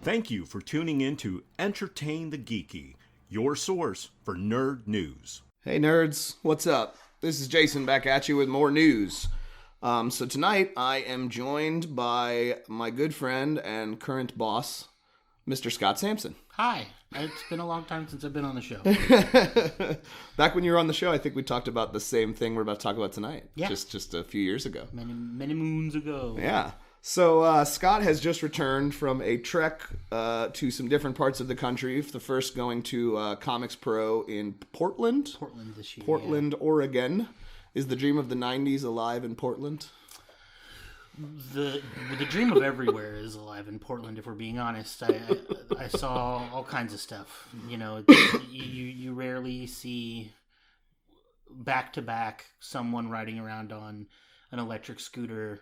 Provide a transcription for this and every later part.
Thank you for tuning in to Entertain the Geeky, your source for nerd news. Hey nerds, what's up? This is Jason back at you with more news. So tonight I am joined by my good friend and current boss, Mr. Scott Sampson. Hi. It's been a long time since I've been on the show. Back when you were on the show, I think we talked about the same thing we're about to talk about tonight. Yeah. Just a few years ago. Many moons ago. Yeah. So Scott has just returned from a trek to some different parts of the country. The first going to ComicsPro in Portland. Portland this year. Portland, yeah. Oregon. Is the dream of the 90s alive in Portland? The dream of everywhere is alive in Portland, if we're being honest. I saw all kinds of stuff. You know, you rarely see back-to-back someone riding around on an electric scooter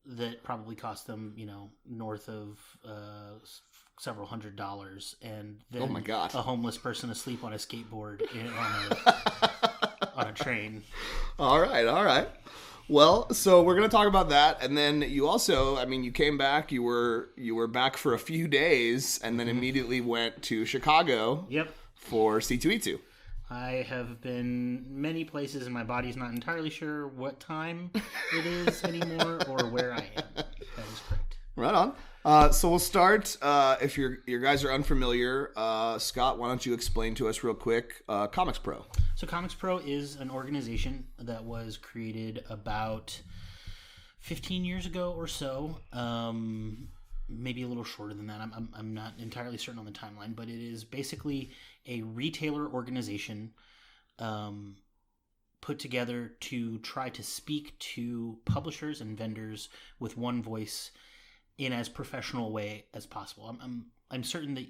that probably cost them, you know, north of several $100s, and then oh my God, a homeless person asleep on a skateboard on a train. All right. Well, so we're going to talk about that, and then you also, I mean, you came back, you were back for a few days, and then immediately went to Chicago. Yep. For C2E2. I have been many places, and my body's not entirely sure what time it is anymore or where I am. That is correct. Right on. So we'll start. If your guys are unfamiliar, Scott, why don't you explain to us real quick ComicsPro? So ComicsPro is an organization that was created about 15 years ago or so. Maybe a little shorter than that. I'm not entirely certain on the timeline, but it is basically a retailer organization put together to try to speak to publishers and vendors with one voice in as professional a way as possible. I'm certain that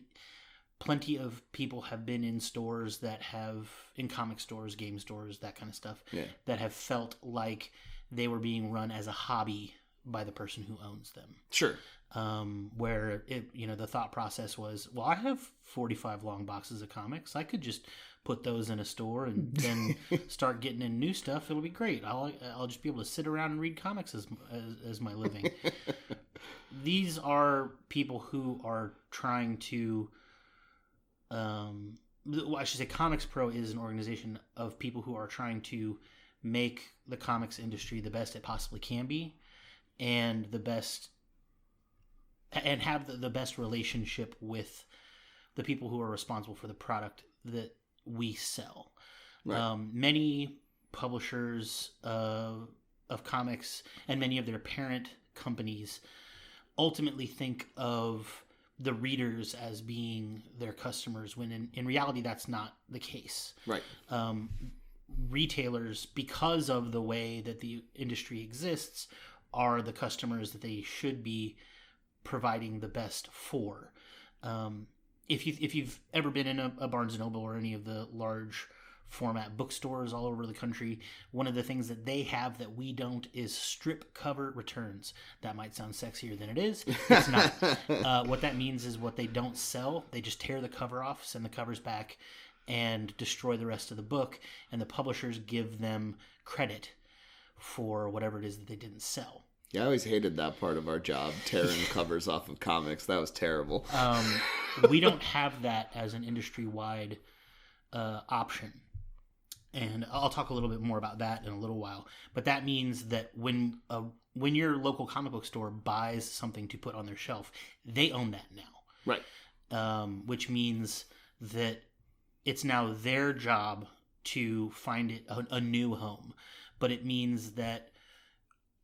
plenty of people have been in stores that have, in comic stores, game stores, that kind of stuff, that have felt like they were being run as a hobby by the person who owns them. Sure. Where the thought process was, well, I have 45 long boxes of comics. I could just put those in a store and then start getting in new stuff. It'll be great. I'll just be able to sit around and read comics as my living. These are people who are trying to, I should say ComicsPro is an organization of people who are trying to make the comics industry the best it possibly can be, and have the best relationship with the people who are responsible for the product that we sell. Right. Many publishers of comics and many of their parent companies ultimately think of the readers as being their customers, when in reality that's not the case. Right. Retailers, because of the way that the industry exists, are the customers that they should be providing the best for. If you've ever been in a Barnes & Noble or any of the large format bookstores all over the country, one of the things that they have that we don't is strip cover returns. That might sound sexier than it is. It's not. What that means is what they don't sell, they just tear the cover off, send the covers back, and destroy the rest of the book, and the publishers give them credit for whatever it is that they didn't sell. Yeah, I always hated that part of our job, tearing covers off of comics. That was terrible. We don't have that as an industry-wide option. And I'll talk a little bit more about that in a little while. But that means that when your local comic book store buys something to put on their shelf, they own that now. Right. Which means that it's now their job to find it a new home. But it means that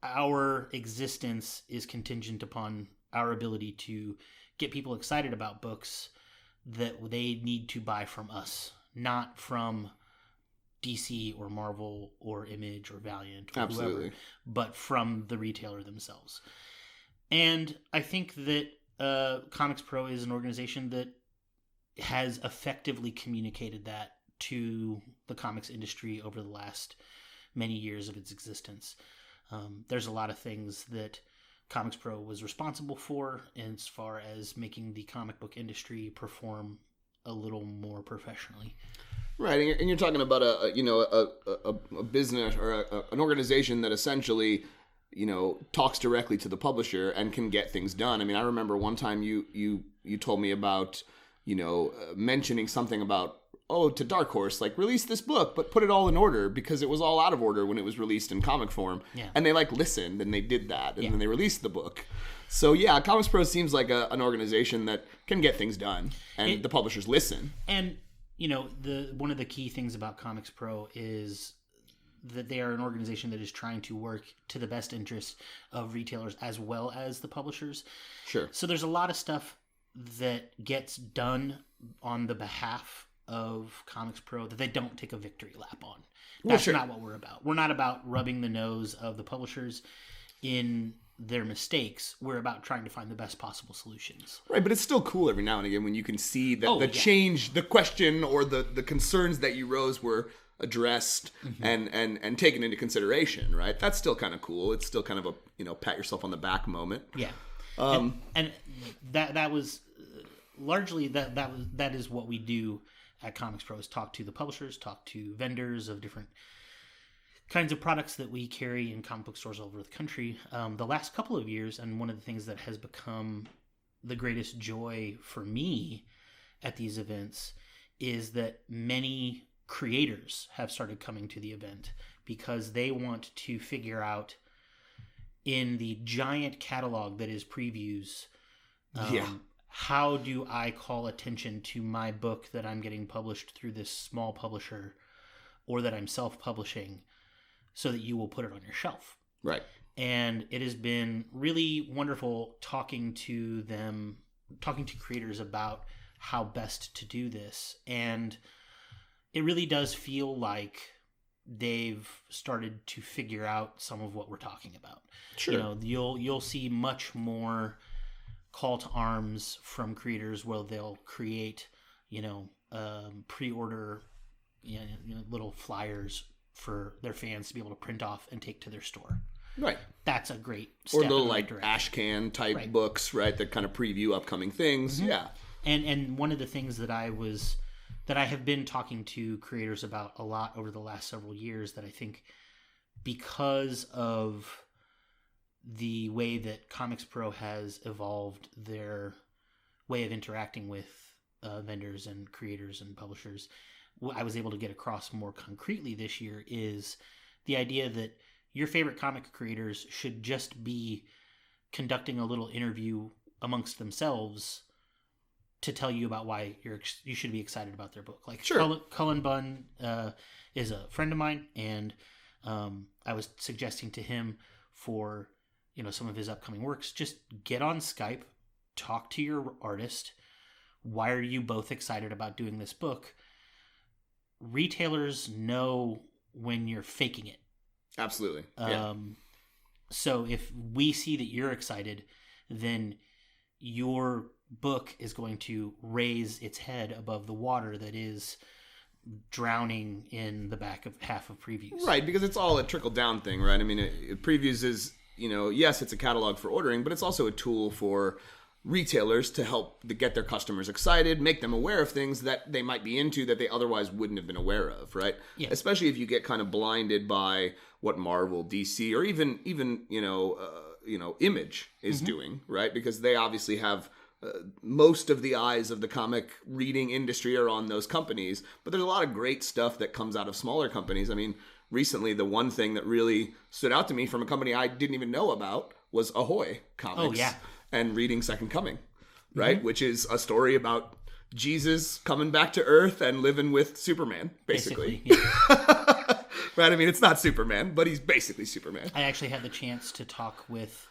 our existence is contingent upon our ability to get people excited about books that they need to buy from us, not from DC or Marvel or Image or Valiant or whoever, but from the retailer themselves. And I think that ComicsPro is an organization that has effectively communicated that to the comics industry over the last many years of its existence. There's a lot of things that ComicsPro was responsible for as far as making the comic book industry perform a little more professionally. Right, and you're talking about a business or an organization that essentially talks directly to the publisher and can get things done. I mean, I remember one time you told me about, mentioning something about, to Dark Horse, like, release this book, but put it all in order, because it was all out of order when it was released in comic form. Yeah. And they, listened, and they did that, and then they released the book. So, yeah, ComicsPro seems like an organization that can get things done, and the publishers listen. And, one of the key things about ComicsPro is that they are an organization that is trying to work to the best interest of retailers as well as the publishers. Sure. So there's a lot of stuff that gets done on the behalf of ComicsPro that they don't take a victory lap on. That's not what we're about. We're not about rubbing the nose of the publishers in their mistakes. We're about trying to find the best possible solutions. Right, but it's still cool every now and again when you can see that change, the question or the concerns that you rose were addressed and taken into consideration, right? That's still kind of cool. It's still kind of a, pat yourself on the back moment. Yeah. And that was largely that is what we do at ComicsPro, is talk to the publishers, talk to vendors of different kinds of products that we carry in comic book stores all over the country. The last couple of years, and one of the things that has become the greatest joy for me at these events, is that many creators have started coming to the event because they want to figure out, in the giant catalog that is previews, how do I call attention to my book that I'm getting published through this small publisher, or that I'm self-publishing, so that you will put it on your shelf. Right. And it has been really wonderful talking to creators about how best to do this. And it really does feel like they've started to figure out some of what we're talking about. Sure. You'll see much more call to arms from creators where they'll create, pre-order, little flyers for their fans to be able to print off and take to their store. Right. That's a great step. Or little in the right direction. ash can type books, right? That kind of preview upcoming things. Mm-hmm. Yeah. And one of the things that I have been talking to creators about a lot over the last several years, that I think, because of the way that ComicsPro has evolved their way of interacting with vendors and creators and publishers, what I was able to get across more concretely this year is the idea that your favorite comic creators should just be conducting a little interview amongst themselves to tell you about why you should be excited about their book. Like, sure. Cullen Bunn is a friend of mine, and I was suggesting to him for some of his upcoming works, just get on Skype, talk to your artist. Why are you both excited about doing this book? Retailers know when you're faking it. Absolutely. Yeah. So if we see that you're excited, then your book is going to raise its head above the water that is drowning in the back of half of previews. Right, because it's all a trickle-down thing, right? I mean, previews is, yes, it's a catalog for ordering, but it's also a tool for retailers to help get their customers excited, make them aware of things that they might be into that they otherwise wouldn't have been aware of, right? Yeah. Especially if you get kind of blinded by what Marvel, DC, or even Image is doing, right? Because they obviously have most of the eyes of the comic reading industry are on those companies, but there's a lot of great stuff that comes out of smaller companies. I mean, recently the one thing that really stood out to me from a company I didn't even know about was Ahoy Comics. Oh, yeah. And reading Second Coming, right? Mm-hmm. Which is a story about Jesus coming back to Earth and living with Superman, basically. Yeah. Right? I mean, it's not Superman, but he's basically Superman. I actually had the chance to talk with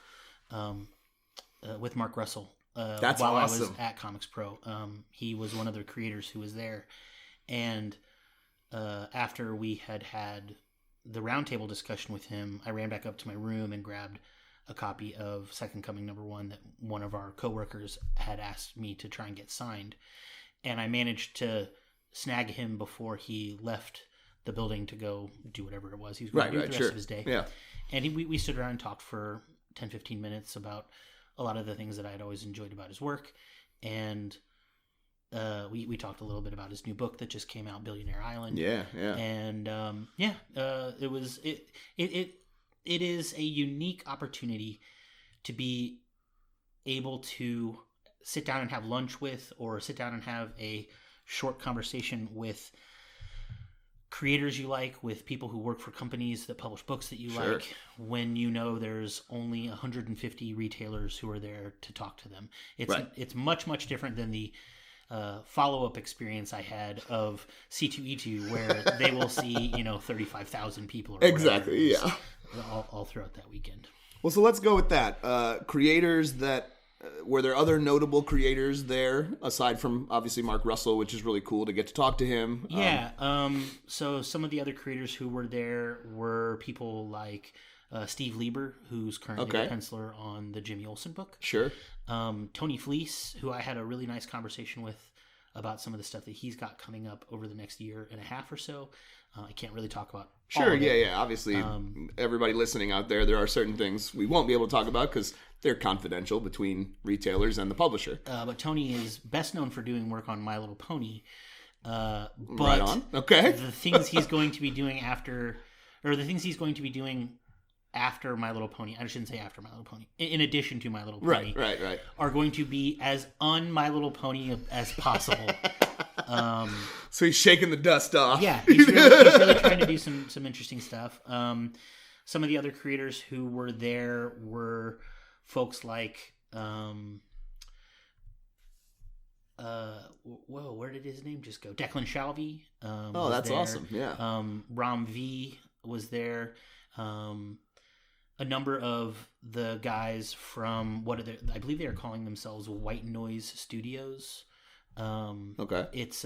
Mark Russell That's while awesome. I was at ComicsPro. He was one of the creators who was there. And after we had the roundtable discussion with him, I ran back up to my room and grabbed a copy of Second Coming #1 that one of our coworkers had asked me to try and get signed. And I managed to snag him before he left the building to go do whatever it was he was going to do the rest of his day. Yeah. And we stood around and talked for 10-15 minutes about a lot of the things that I had always enjoyed about his work. And we talked a little bit about his new book that just came out, Billionaire Island. Yeah, yeah. And it is a unique opportunity to be able to sit down and have lunch with, or sit down and have a short conversation with creators you like, with people who work for companies that publish books that you like, when you know there's only 150 retailers who are there to talk to them. It's much, much different than the follow-up experience I had of C2E2, where they will see 35,000 people or exactly, yeah, all throughout that weekend. Well, so let's go with that. Creators that were there other notable creators there aside from obviously Mark Russell, which is really cool to get to talk to him? Yeah. So some of the other creators who were there were people like Steve Lieber, who's currently the penciler on the Jimmy Olsen book. Sure. Tony Fleece, who I had a really nice conversation with about some of the stuff that he's got coming up over the next year and a half or so. I can't really talk about all of it. Yeah. Obviously, everybody listening out there are certain things we won't be able to talk about because they're confidential between retailers and the publisher. But Tony is best known for doing work on My Little Pony. But right on. Okay. The things he's going to be doing after My Little Pony, I shouldn't say after My Little Pony, in addition to My Little Pony, right, are going to be as un-My Little Pony as possible. So he's shaking the dust off. Yeah, he's really trying to do some interesting stuff. Some of the other creators who were there were folks like, where did his name just go? Declan Shalvey. That's there. Awesome. Yeah. Ram V was there. A number of the guys from I believe they are calling themselves White Noise Studios. It's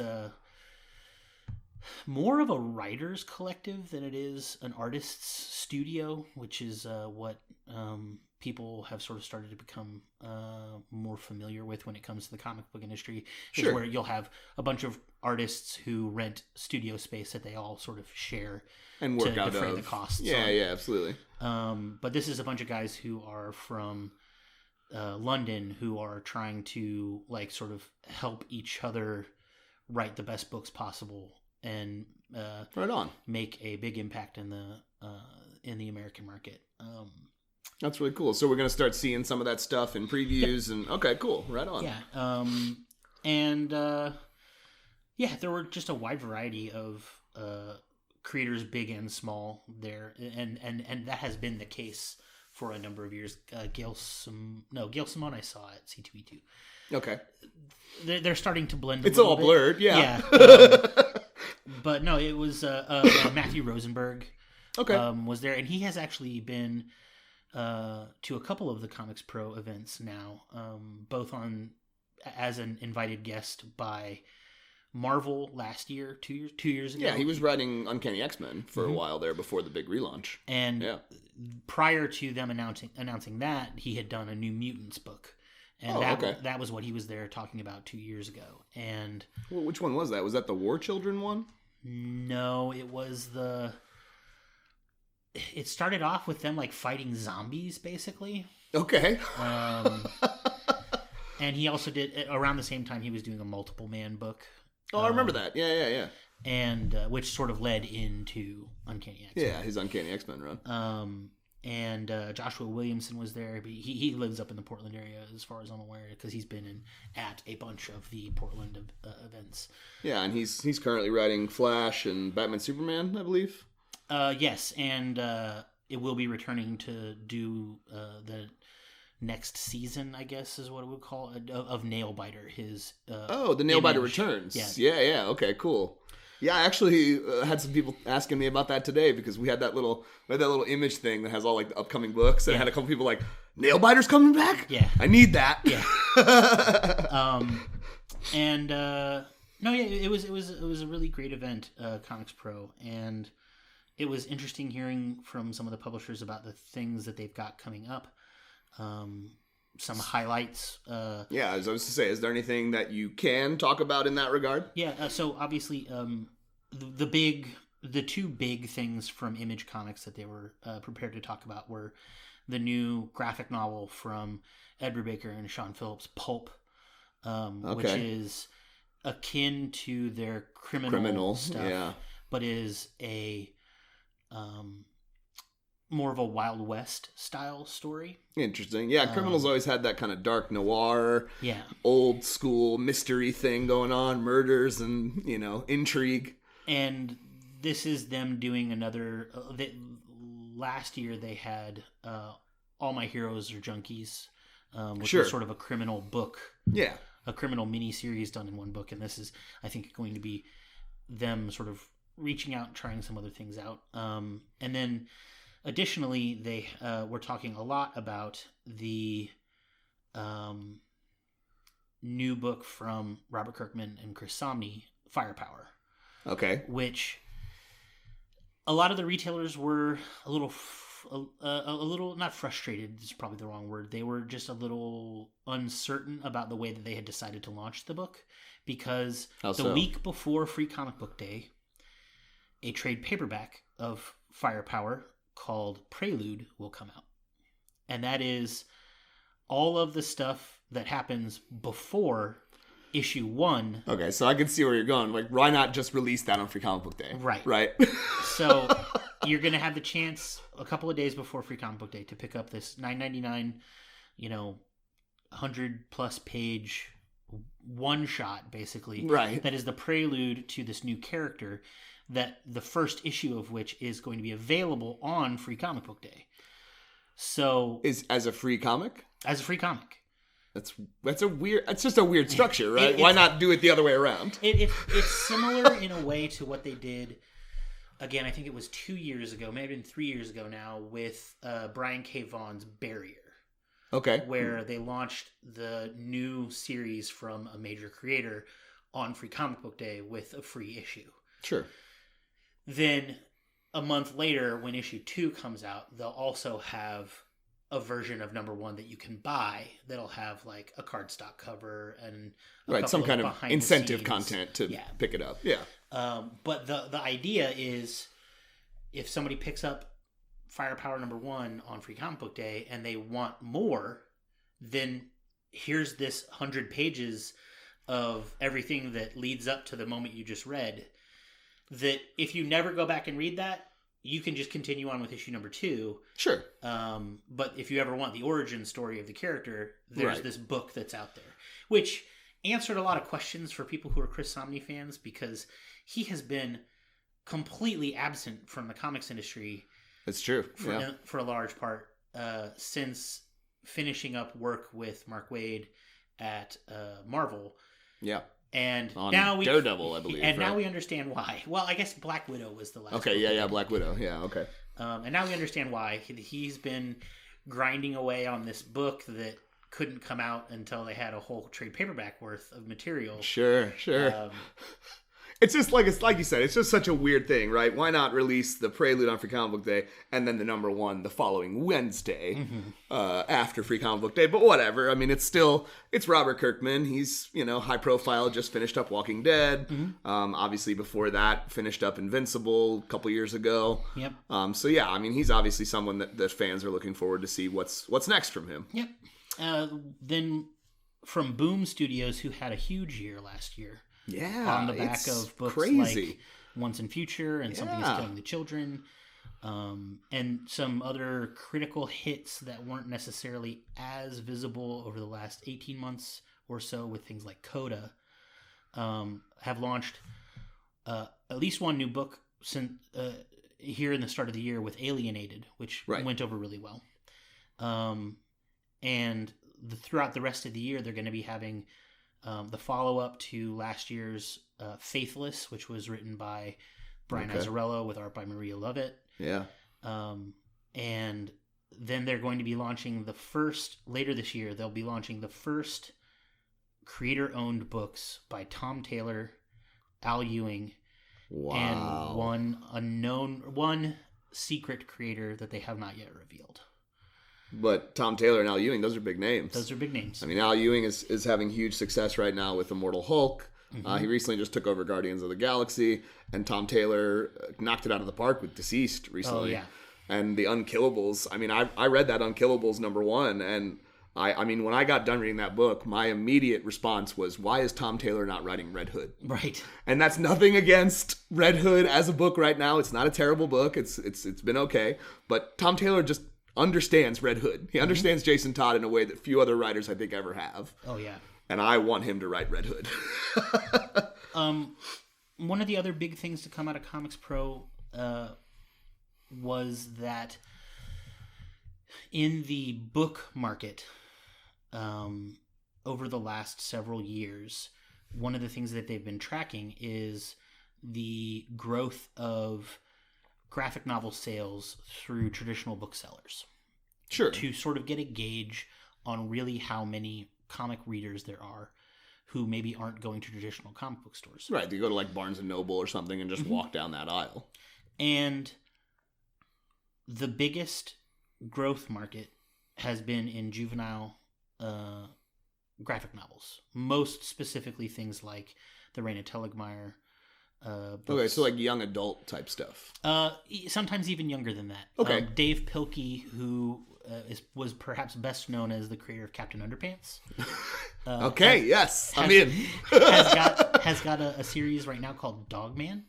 more of a writer's collective than it is an artist's studio, which is what people have sort of started to become more familiar with when it comes to the comic book industry. Sure. Is where you'll have a bunch of artists who rent studio space that they all sort of share and work to out defray the costs. Yeah, absolutely. But this is a bunch of guys who are from London who are trying to sort of help each other write the best books possible and right on, make a big impact in the American market. That's really cool. So we're going to start seeing some of that stuff in previews. Yep. And okay, cool, right on. Yeah, there were just a wide variety of creators, big and small, there, and that has been the case for a number of years. Gail Simone I saw at C2E2. Okay. They're starting to blend. It's all blurred, yeah. But no, it was Matthew Rosenberg. Okay. Was there, and he has actually been to a couple of the ComicsPro events now, both as an invited guest by Marvel last year, 2 years ago. Yeah, he was writing Uncanny X-Men for a while there before the big relaunch. And prior to them announcing that, he had done a New Mutants book. And that was what he was there talking about 2 years ago. And which one was that? Was that the War Children one? No, it was it started off with them fighting zombies, basically. Okay. And he also did, around the same time, he was doing a Multiple Man book. Oh, I remember that. Yeah. And which sort of led into Uncanny X-Men. Yeah, his Uncanny X-Men run. And Joshua Williamson was there. But he lives up in the Portland area, as far as I'm aware, because he's been at a bunch of the Portland events. Yeah, and he's currently writing Flash and Batman Superman, I believe. Yes, and it will be returning to do the next season, I guess is what it would call it, of Nailbiter. His the Nailbiter returns. Yeah. Okay, cool. Yeah, I actually had some people asking me about that today because we had that little image thing that has all the upcoming books, and I had a couple people Nailbiter's coming back. Yeah, I need that. Yeah. It was a really great event, ComicsPro, and it was interesting hearing from some of the publishers about the things that they've got coming up. Some highlights. I was to say, is there anything that you can talk about in that regard? Yeah, so obviously, the two big things from Image Comics that they were prepared to talk about were the new graphic novel from Ed Brubaker and Sean Phillips, Pulp, which is akin to their criminal stuff, but is a more of a Wild West style story. Interesting. Yeah, Criminal's always had that kind of dark noir, Yeah. old school mystery thing going on, murders and, intrigue. And this is them doing another... last year they had All My Heroes Are Junkies, which was sort of a criminal book. Yeah. A criminal mini-series done in one book. And this is, I think, going to be them sort of reaching out and trying some other things out. And then... Additionally, they were talking a lot about the new book from Robert Kirkman and Chris Samnee, Firepower. Okay. Which a lot of the retailers were a little not frustrated is probably the wrong word. They were just a little uncertain about the way that they had decided to launch the book because week before Free Comic Book Day, a trade paperback of Firepower called Prelude will come out. And that is all of the stuff that happens before issue 1. Okay, so I can see where you're going. Like, why not just release that on Free Comic Book Day? Right. So you're going to have the chance a couple of days before Free Comic Book Day to pick up this $9.99, 100-plus page one-shot, basically. Right. That is the prelude to this new character that the first issue of which is going to be available on Free Comic Book Day. So is as a free comic? As a free comic. That's just a weird structure, right? Why not do it the other way around? It's similar in a way to what they did, again, I think it was 2 years ago, maybe 3 years ago now, with Brian K. Vaughan's Barrier. Okay. Where they launched the new series from a major creator on Free Comic Book Day with a free issue. Sure. Then a month later, when issue 2 comes out, they'll also have a version of number 1 that you can buy that'll have like a cardstock cover and some kind of incentive content to pick it up. Yeah. But the idea is if somebody picks up Firepower number 1 on Free Comic Book Day and they want more, then here's this 100 pages of everything that leads up to the moment you just read. That if you never go back and read that, you can just continue on with issue number 2. Sure. But if you ever want the origin story of the character, there's this book that's out there. Which answered a lot of questions for people who are Chris Samnee fans because he has been completely absent from the comics industry. It's true. For a large part since finishing up work with Mark Waid at Marvel. Yeah. And on now Daredevil, I believe. And now we understand why. Well, I guess Black Widow was the last. Okay, yeah, Black Widow. Yeah, okay. And now we understand why. He's been grinding away on this book that couldn't come out until they had a whole trade paperback worth of material. Sure. It's like you said, it's just such a weird thing, right? Why not release the Prelude on Free Comic Book Day and then the number 1 the following Wednesday after Free Comic Book Day? But whatever. I mean, it's Robert Kirkman. He's, high profile, just finished up Walking Dead. Obviously, before that, finished up Invincible a couple years ago. Yep. So, yeah, I mean, he's obviously someone that fans are looking forward to see what's next from him. Yep. Then from Boom Studios, who had a huge year last year. Yeah, on the back of books crazy. Like Once and Future and Something is Killing the Children, and some other critical hits that weren't necessarily as visible over the last 18 months or so with things like Coda, have launched at least one new book since here in the start of the year with Alienated, which went over really well. And throughout the rest of the year, they're going to be having the follow-up to last year's Faithless, which was written by Brian Azzarello with art by Maria Lovett. Yeah. And then they're going to be launching later this year, they'll be launching the first creator-owned books by Tom Taylor, Al Ewing, and one secret creator that they have not yet revealed. But Tom Taylor and Al Ewing, those are big names. Those are big names. I mean, Al Ewing is having huge success right now with Immortal Hulk. He recently just took over Guardians of the Galaxy, and Tom Taylor knocked it out of the park with Deceased recently. Oh, yeah. And the Unkillables. I mean, I read that Unkillables #1, and I mean, when I got done reading that book, my immediate response was, why is Tom Taylor not writing Red Hood? Right. And that's nothing against Red Hood as a book right now. It's not a terrible book. It's been okay. But Tom Taylor just understands Red Hood. He understands Jason Todd in a way that few other writers, I think, ever have. Oh, yeah. And I want him to write Red Hood. One of the other big things to come out of ComicsPro was that in the book market, over the last several years, one of the things that they've been tracking is the growth of graphic novel sales through traditional booksellers. Sure. To sort of get a gauge on really how many comic readers there are who maybe aren't going to traditional comic book stores. Right. You go to like Barnes & Noble or something and just walk down that aisle. And the biggest growth market has been in juvenile graphic novels. Most specifically things like the Raina Telgemeier books. Okay, so like young adult type stuff. Sometimes even younger than that. Okay. Dave Pilkey, who was perhaps best known as the creator of Captain Underpants. I'm in. has got a series right now called Dogman.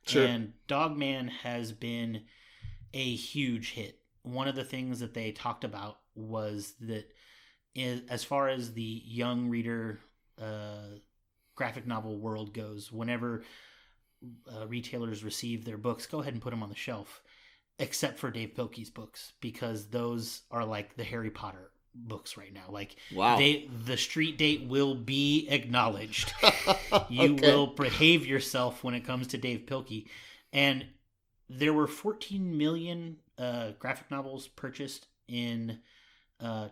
Sure. And Dogman has been a huge hit. One of the things that they talked about was that as far as the young reader graphic novel world goes, whenever retailers receive their books, go ahead and put them on the shelf, except for Dave Pilkey's books, because those are like the Harry Potter books right now. Like, wow. The street date will be acknowledged. You will behave yourself when it comes to Dave Pilkey. And there were 14 million graphic novels purchased in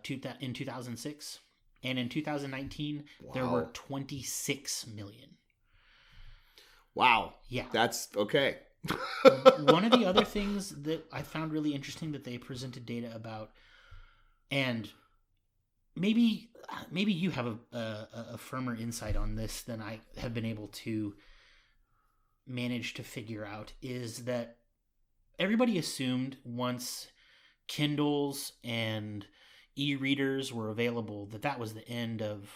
2006, and in 2019 there were 26 million. Wow. Yeah. That's okay. One of the other things that I found really interesting that they presented data about, and maybe you have a firmer insight on this than I have been able to manage to figure out, is that everybody assumed once Kindles and e-readers were available that was the end of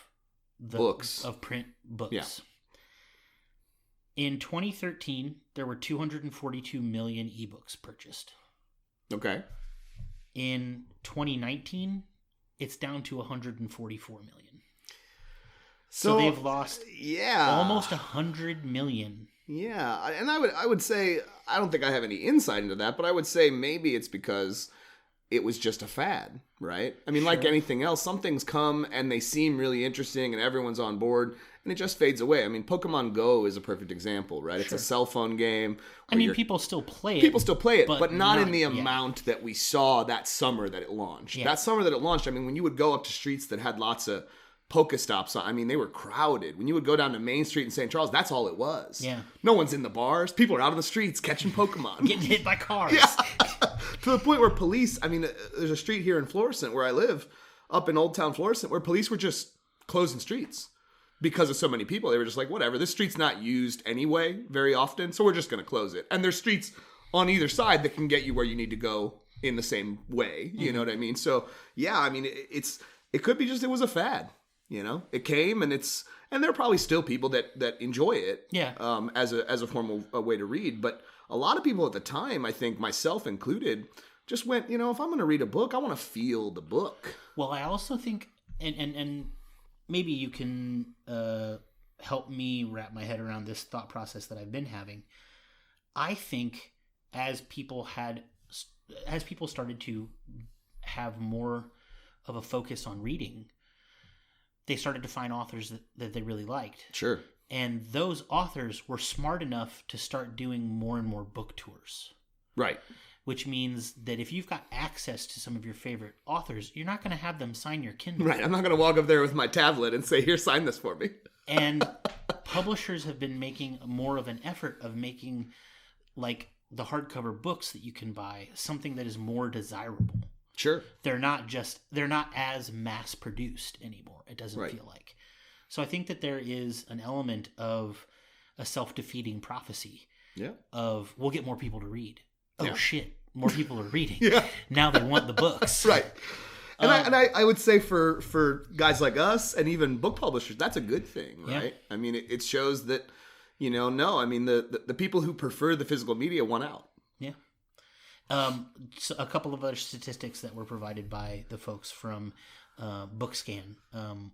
the books, of print books. Yeah. In 2013, there were 242 million ebooks purchased. Okay. In 2019, it's down to 144 million. So they've lost almost 100 million. Yeah, and I would say, I don't think I have any insight into that, but I would say maybe it's because it was just a fad, right? I mean, like anything else, some things come and they seem really interesting and everyone's on board, and it just fades away. I mean, Pokemon Go is a perfect example, right? It's a cell phone game. I mean, people still play it. People still play it, but not in the yet. amount that we saw that summer that it launched. Yeah. That summer that it launched, I mean, when you would go up to streets that had lots of Pokestops, I mean, they were crowded. When you would go down to Main Street in St. Charles, that's all it was. Yeah. No one's in the bars. People are out on the streets catching Pokemon. Getting hit by cars. Yeah. To the point where police, I mean, there's a street here in Florissant where I live, up in Old Town Florissant, where police were just closing streets because of so many people. They were just like, whatever, this street's not used anyway very often, so we're just going to close it. And there's streets on either side that can get you where you need to go in the same way. You know what I mean? So, yeah, I mean, it could be just it was a fad. You know, it came and there are probably still people that enjoy it. Yeah. As a formal way to read, but a lot of people at the time, I think myself included, just went, you know, if I'm going to read a book, I want to feel the book. Well, I also think, and maybe you can help me wrap my head around this thought process that I've been having. I think as people started to have more of a focus on reading, they started to find authors that they really liked. Sure. And those authors were smart enough to start doing more and more book tours. Right. Which means that if you've got access to some of your favorite authors, you're not going to have them sign your Kindle. Right. I'm not going to walk up there with my tablet and say, here, sign this for me. And publishers have been making more of an effort of making, like, the hardcover books that you can buy something that is more desirable. Sure. They're not as mass produced anymore. It doesn't feel like. So I think that there is an element of a self-defeating prophecy. Yeah. Of we'll get more people to read. Oh yeah. shit, more people are reading. Yeah. Now they want the books. Right. And I would say for guys like us and even book publishers, that's a good thing, right? Yeah. I mean, it shows that, the people who prefer the physical media won out. Yeah. So a couple of other statistics that were provided by the folks from BookScan.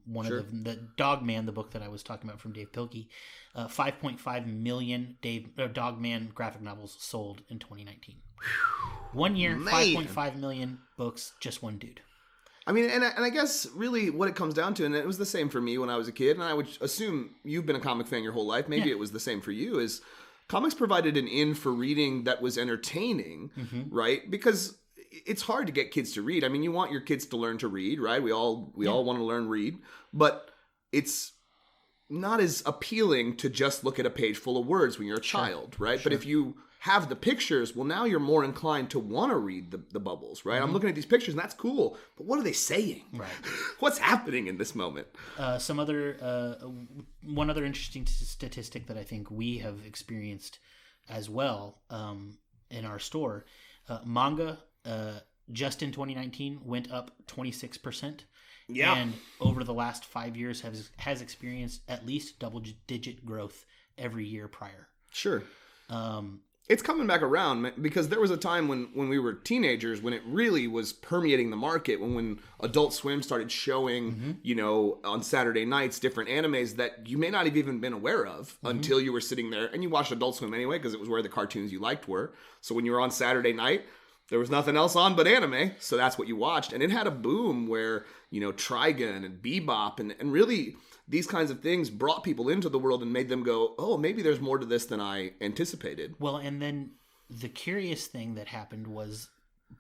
One of the Dogman, the book that I was talking about from Dave Pilkey, 5.5 million Dogman graphic novels sold in 2019. 1 year, 5.5 million books, just one dude. I mean, and I guess really what it comes down to, and it was the same for me when I was a kid, and I would assume you've been a comic fan your whole life, maybe it was the same for you, is comics provided an in for reading that was entertaining, right? Because it's hard to get kids to read. I mean, you want your kids to learn to read, right? We all want to learn read, but it's not as appealing to just look at a page full of words when you're a child, right? Sure. But if you have the pictures, well, now you're more inclined to want to read the bubbles, right? I'm looking at these pictures, and that's cool, but what are they saying? Right. What's happening in this moment? One other interesting statistic that I think we have experienced as well in our store, manga just in 2019 went up 26%. Yeah. And over the last 5 years has experienced at least double-digit growth every year prior. Sure. It's coming back around because there was a time when we were teenagers when it really was permeating the market, when Adult Swim started showing, on Saturday nights, different animes that you may not have even been aware of until you were sitting there, and you watched Adult Swim anyway because it was where the cartoons you liked were. So when you were on Saturday night, there was nothing else on but anime, so that's what you watched. And it had a boom where, Trigun and Bebop and really these kinds of things brought people into the world and made them go, oh, maybe there's more to this than I anticipated. Well, and then the curious thing that happened was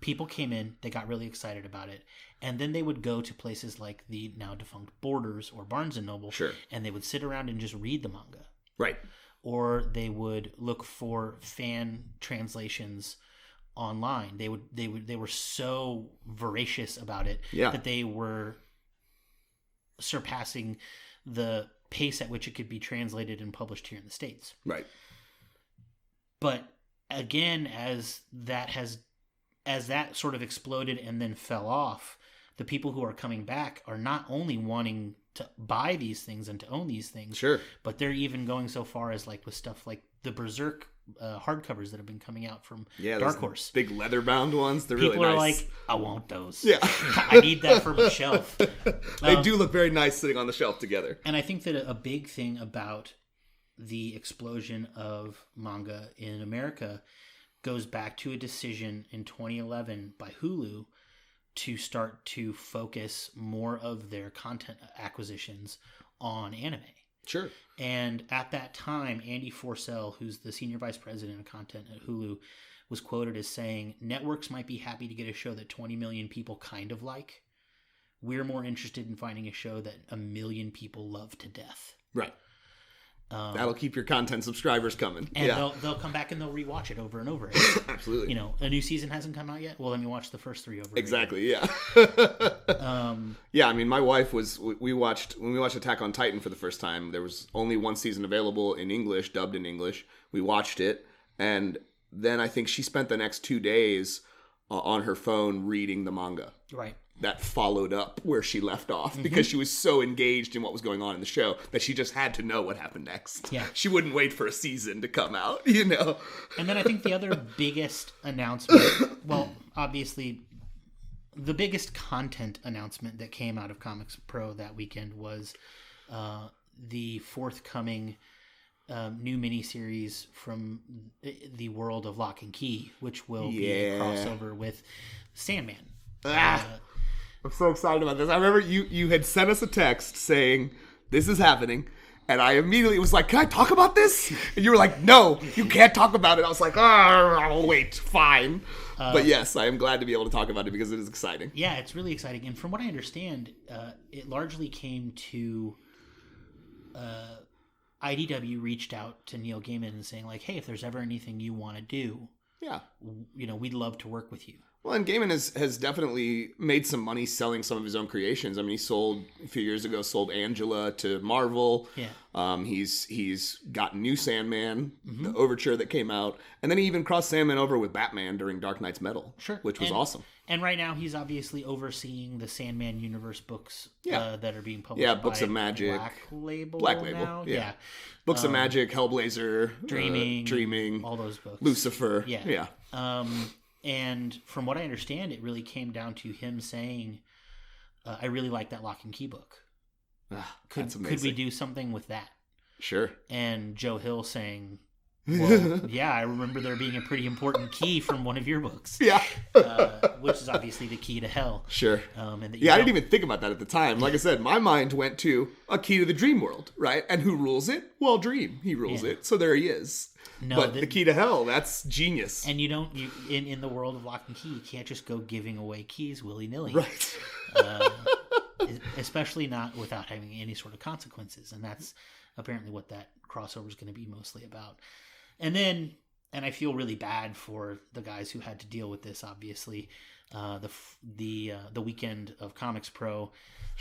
people came in, they got really excited about it, and then they would go to places like the now defunct Borders or Barnes & Noble, and they would sit around and just read the manga. Right. Or they would look for fan translations online. They were so voracious about it that they were surpassing the pace at which it could be translated and published here in the States. Right. But again, as that sort of exploded and then fell off, the people who are coming back are not only wanting to buy these things and to own these things, but they're even going so far as with stuff like the Berserk hardcovers that have been coming out from Dark Horse. Big leather-bound ones. They're People really nice. People are like, I want those. Yeah. I need that for my shelf. They do look very nice sitting on the shelf together. And I think that a big thing about the explosion of manga in America goes back to a decision in 2011 by Hulu to start to focus more of their content acquisitions on anime. Sure. And at that time, Andy Forcell, who's the senior vice president of content at Hulu, was quoted as saying, networks might be happy to get a show that 20 million people kind of like. We're more interested in finding a show that 1 million people love to death. Right. That'll keep your content subscribers coming. And they'll come back and they'll rewatch it over and over again. Absolutely. A new season hasn't come out yet? Well, let me watch the first 3 over exactly, again. Yeah. Yeah, I mean, my wife when we watched Attack on Titan for the first time, there was only 1 season available in English, dubbed in English. We watched it, and then I think she spent the next 2 days on her phone reading the manga. Right. That followed up where she left off because she was so engaged in what was going on in the show that she just had to know what happened next. Yeah. She wouldn't wait for a season to come out, And then I think the other biggest announcement, well, obviously, the biggest content announcement that came out of ComicsPro that weekend was the forthcoming new miniseries from the world of Lock and Key, which will be a crossover with Sandman. I'm so excited about this. I remember you had sent us a text saying, this is happening. And I immediately was like, can I talk about this? And you were like, no, you can't talk about it. I was like, I'll wait, fine. But yes, I am glad to be able to talk about it because it is exciting. Yeah, it's really exciting. And from what I understand, it largely came to IDW reached out to Neil Gaiman and saying like, hey, if there's ever anything you want to do, we'd love to work with you. Well, and Gaiman has definitely made some money selling some of his own creations. I mean, a few years ago, sold Angela to Marvel. Yeah. He's got New Sandman, the Overture that came out. And then he even crossed Sandman over with Batman during Dark Knight's Metal. Sure. Which was awesome. And right now, he's obviously overseeing the Sandman universe books that are being published. Yeah, Books of Magic. Black Label now? Yeah. Books of Magic, Hellblazer, Dreaming, all those books. Lucifer. Yeah. And from what I understand, it really came down to him saying, I really like that Lock and Key book. That's amazing. Could we do something with that? Sure. And Joe Hill saying, well, yeah, I remember there being a pretty important key from one of your books. Yeah. Which is obviously the key to hell. Sure. And that I didn't even think about that at the time. Like I said, my mind went to a key to the dream world, right? And who rules it? Well, Dream. He rules it. So there he is. No, but the key to hell, that's genius. And in the world of Lock and Key, you can't just go giving away keys willy-nilly. Right. Especially not without having any sort of consequences. And that's apparently what that crossover is going to be mostly about. And then, and I feel really bad for the guys who had to deal with this, obviously. The weekend of ComicsPro,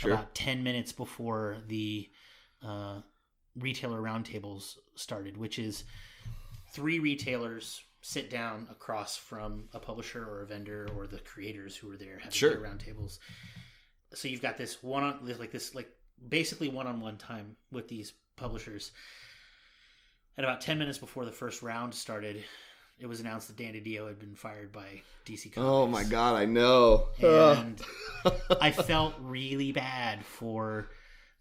about 10 minutes before the retailer roundtables started, which is 3 retailers sit down across from a publisher or a vendor or the creators who are there having their roundtables. So you've got this basically one-on-one time with these publishers. And about 10 minutes before the first round started, it was announced that Dan DiDio had been fired by DC Comics. Oh my God, I know. And I felt really bad for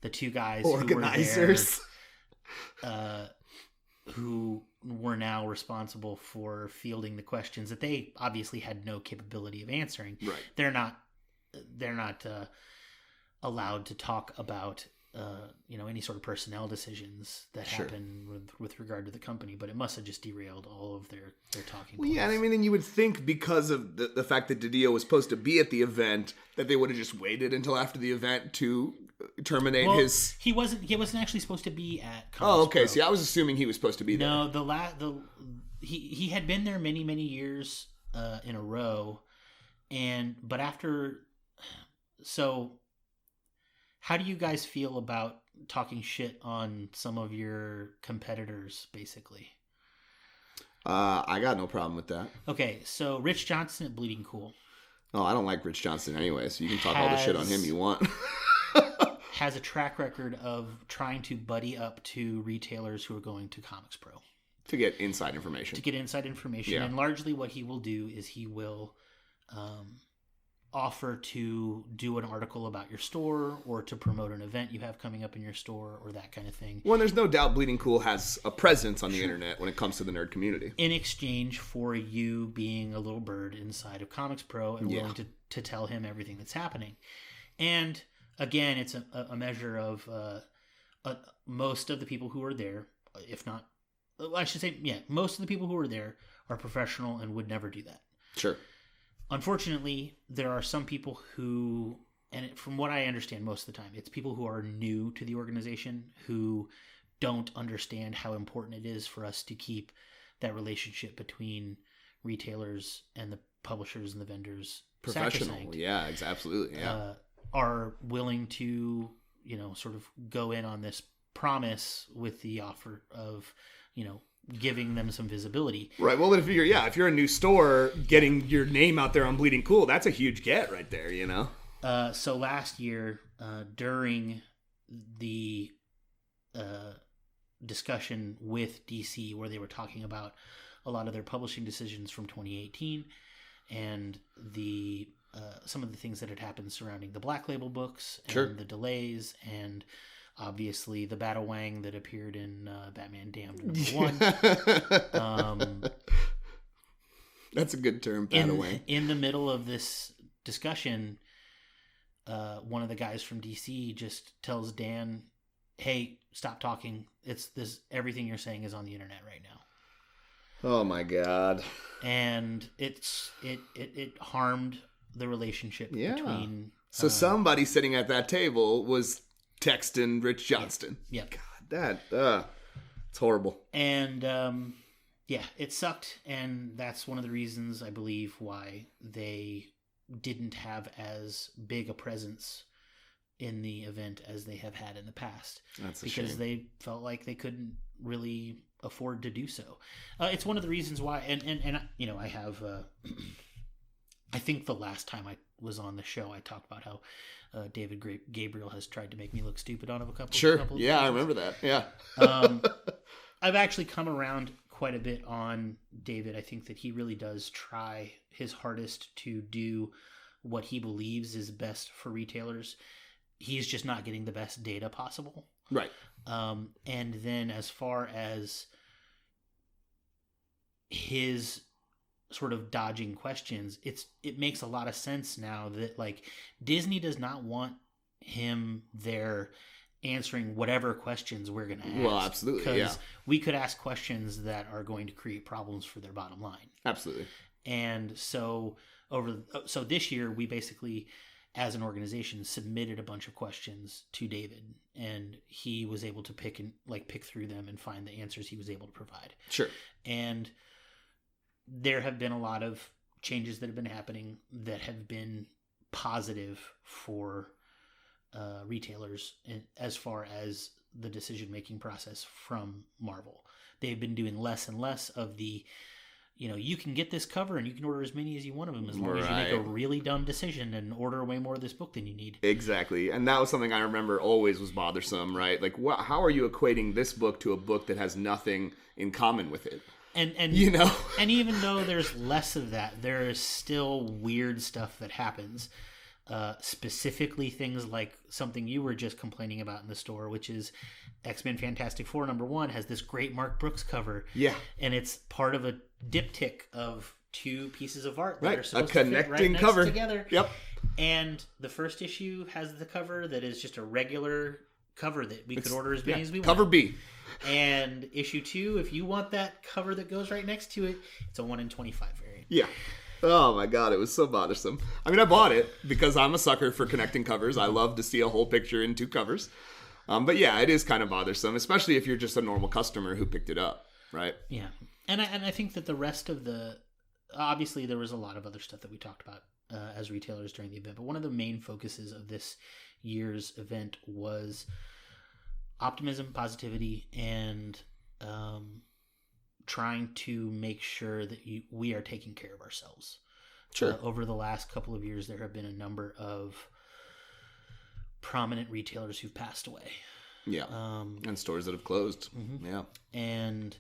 the 2 guys organizers who were now responsible for fielding the questions that they obviously had no capability of answering. Right. They're not allowed to talk about any sort of personnel decisions that happen with regard to the company, but it must have just derailed all of their talking points. Yeah, I mean, and you would think because of the fact that DiDio was supposed to be at the event that they would have just waited until after the event to terminate his. He wasn't actually supposed to be at ComicsPro. Oh, okay. See, I was assuming he was supposed to be there. No, he had been there many years in a row, but after. So, how do you guys feel about talking shit on some of your competitors, basically? I got no problem with that. Okay, so Rich Johnson at Bleeding Cool. Oh, I don't like Rich Johnson anyway, so you can talk all the shit on him you want. Has a track record of trying to buddy up to retailers who are going to ComicsPro. To get inside information. Yeah. And largely what he will do is he will offer to do an article about your store or to promote an event you have coming up in your store or that kind of thing. Well, there's no doubt Bleeding Cool has a presence on the internet when it comes to the nerd community. In exchange for you being a little bird inside of ComicsPro and willing to tell him everything that's happening. And again, it's a measure of most of the people who are there, if not, I should say, most of the people who are there are professional and would never do that. Sure. Unfortunately, there are some people who, and from what I understand most of the time, it's people who are new to the organization who don't understand how important it is for us to keep that relationship between retailers and the publishers and the vendors professional. Sacrosanct. Yeah, absolutely. Yeah. Are willing to, sort of go in on this promise with the offer of, giving them some visibility. Right. Well, then figure, if you're a new store, getting your name out there on Bleeding Cool, that's a huge get right there, So last year, during the discussion with DC, where they were talking about a lot of their publishing decisions from 2018 and the some of the things that had happened surrounding the Black Label books and the delays and obviously the Battle Wang that appeared in Batman Damned #1. That's a good term, Battle Wang. In the middle of this discussion, one of the guys from DC just tells Dan, "Hey, stop talking. Everything you're saying is on the internet right now." Oh my God. And it harmed the relationship between. So somebody sitting at that table was texting Rich Johnston. Yeah. God, it's horrible. And Yeah, it sucked, and that's one of the reasons I believe why they didn't have as big a presence in the event as they have had in the past. That's a because shame. they felt like they couldn't really afford to do so. It's one of the reasons why, and you know, I have. I think the last time I was on the show, I talked about how Gabriel has tried to make me look stupid on a couple. Sure. Couple of Yeah, I occasions. remember that. Yeah. I've actually come around quite a bit on David. I think that he really does try his hardest to do what he believes is best for retailers. He's just not getting the best data possible. Right. And then as far as his sort of dodging questions, it makes a lot of sense now that like Disney does not want him there answering whatever questions we're going to ask. Well, absolutely, yeah. We could ask questions that are going to create problems for their bottom line. Absolutely. And so this year we basically, as an organization, submitted a bunch of questions to David, and he was able to pick through them and find the answers he was able to provide. Sure. And there have been a lot of changes that have been happening that have been positive for retailers as far as the decision-making process from Marvel. They've been doing less and less of the, you can get this cover and you can order as many as you want of them as long as you make a really dumb decision and order way more of this book than you need. Exactly. And that was something I remember always was bothersome, right? Like, how are you equating this book to a book that has nothing in common with it? And and even though there's less of that, there is still weird stuff that happens. Specifically things like something you were just complaining about in the store, which is X-Men Fantastic Four #1 has this great Mark Brooks cover. Yeah. And it's part of a diptych of two pieces of art that right. are supposed a to connecting fit right next cover together. Yep. And the first issue has the cover that is just a regular cover that we could order as many as we want. Cover B. And issue 2, if you want that cover that goes right next to it, it's a 1 in 25 variant. Yeah. Oh my god, it was so bothersome. I mean, I bought it because I'm a sucker for connecting covers. I love to see a whole picture in 2 covers. But yeah, it is kind of bothersome, especially if you're just a normal customer who picked it up, right? Yeah. And I think that the rest of obviously there was a lot of other stuff that we talked about as retailers during the event, but one of the main focuses of this year's event was optimism, positivity, and trying to make sure that we are taking care of ourselves. Sure. Over the last couple of years, there have been a number of prominent retailers who've passed away. Yeah. And stores that have closed. Mm-hmm. Yeah. And